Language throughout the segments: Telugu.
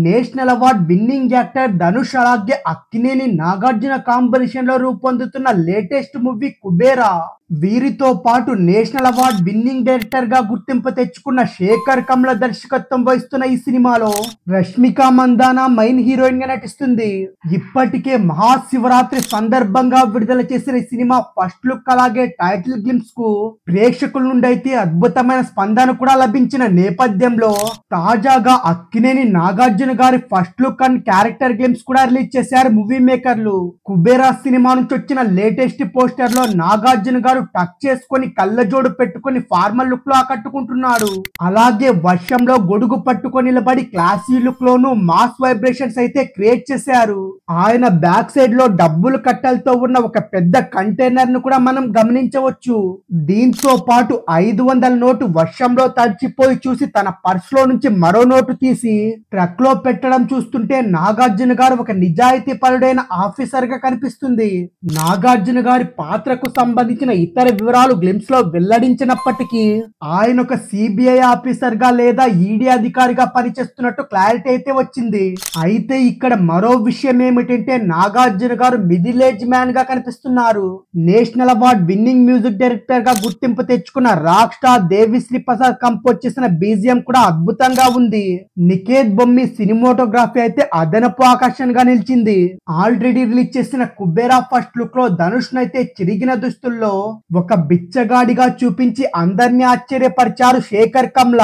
National award winnowing actor Dhanush అలాగే అక్కినేని నాగార్జున కాంబినేషన్ లో రూపొందుతున్న లేటెస్ట్ మూవీ కుబేరా. వీరితో పాటు నేషనల్ అవార్డ్ విన్నింగ్ డైరెక్టర్ గా గుర్తింపు తెచ్చుకున్న శేఖర్ కమ్ల దర్శకత్వం వహిస్తున్న ఈ సినిమాలో రష్మిక మందాన మెయిన్ హీరోయిన్ గా నటిస్తుంది. ఇప్పటికే మహాశివరాత్రి సందర్భంగా విడుదల చేసిన ఈ సినిమా ఫస్ట్ లుక్ అలాగే టైటిల్ గ్లింప్స్ కు ప్రేక్షకుల నుండి అయితే అద్భుతమైన స్పందన కూడా లభించిన నేపథ్యంలో తాజాగా అక్కినేని నాగార్జున గారి first look and character glimpse కూడా రిలీజ్ చేశారు మూవీ మేకర్లు. కుబేరా సినిమా నుంచి వచ్చిన లేటెస్ట్ పోస్టర్ లో నాగార్జున గారు టక్ చేసుకొని కళ్ళజోడు పెట్టుకొని ఫార్మల్ లుక్ లో ఆకట్టుకుంటున్నాడు. అలాగే వర్షంలో గొడుగు పట్టుకొని నిలబడి క్లాసీ లుక్ లోను మాస్ వైబ్రేషన్స్ అయితే క్రియేట్ చేశారు. ఆయన బ్యాక్ సైడ్ లో డబ్బులు కట్టలతో ఉన్న ఒక పెద్ద కంటైనర్ ను కూడా మనం గమనించవచ్చు. దీంతో పాటు 500 నోటు వర్షంలో తడిచిపోయి చూసి తన పర్స్ లో నుంచి మరో నోటు తీసి ట్రక్ లో పెట్టడం చూస్తుంటే నాగార్జున గారు ఒక నిజాయితీ పరుడైన ఆఫీసర్ గా కనిపిస్తుంది. నాగార్జున గారి పాత్రకు సంబంధించిన ఇతర వివరాలు గ్లిమ్స్ లో వెల్లడించినప్పటికీ ఆయన ఒక సిబిఐ ఆఫీసర్ గా లేదా ఈడీ అధికారిగా పనిచేస్తున్నట్టు క్లారిటీ అయితే వచ్చింది. అయితే ఇక్కడ మరో విషయం ఏమిటంటే నాగార్జున గారు మిడిల్ ఏజ్ మ్యాన్ గా కనిపిస్తున్నారు. National award winning music director గా గుర్తింపు తెచ్చుకున్న rock star Devi Sri Prasad compose చేసిన బీజిఎం కూడా అద్భుతంగా ఉంది. నికేత్ బొమ్మి సినిమాటోగ్రఫీ అయితే అదనపు ఆకర్షణగా నిలిచింది. ఆల్రెడీ రిలీజ్ చేసిన కుబేరా ఫస్ట్ లుక్ లో ధనుష్ నైతే చిరిగిన దుస్తుల్లో ఒక బిచ్చగాడిగా చూపించి అందరినీ ఆశ్చర్యపరిచారు శేఖర్ కమ్ల.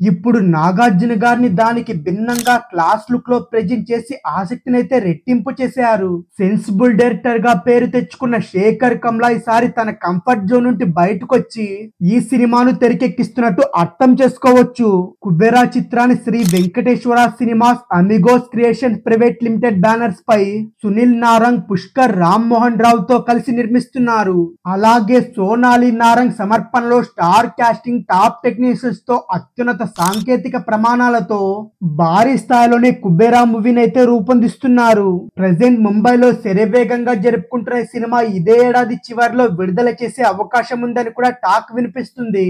ఇప్పుడు నాగార్జున గారిని దానికి భిన్నంగా క్లాస్ లుక్ లో ప్రెజెంట్ చేసి ఆసక్తిని అయితే రెట్టింపు చేశారు. సెన్సిబుల్ డైరెక్టర్ గా పేరు తెచ్చుకున్న శేఖర్ కమ్ల ఈసారి తన కంఫర్ట్ జోన్ నుండి బయటకు వచ్చి ఈ సినిమాను తెరకెక్కిస్తున్నట్టు అర్థం చేసుకోవచ్చు. కుబేరా చిత్రాన్ని Sri Venkateswara cinemas Amigos creation private limited banners పై సునీల్ నారంగ్, పుష్కర్ రామ్ మోహన్ రావు తో కలిసి నిర్మిస్తున్నారు. అలాగే సోనాలి నారంగ్ సమర్పణలో స్టార్ కాస్టింగ్, టాప్ టెక్నీషియన్స్ తో అత్యున్నత సాంకేతిక ప్రమాణాలతో భారీ స్థాయిలోనే కుబేరా మూవీని అయితే రూపొందిస్తున్నారు. ప్రెసెంట్ ముంబైలో శరవేగంగా జరుపుకుంటున్న సినిమా ఇదే ఏడాది చివరిలో విడుదల చేసే అవకాశం ఉందని కూడా టాక్ వినిపిస్తుంది.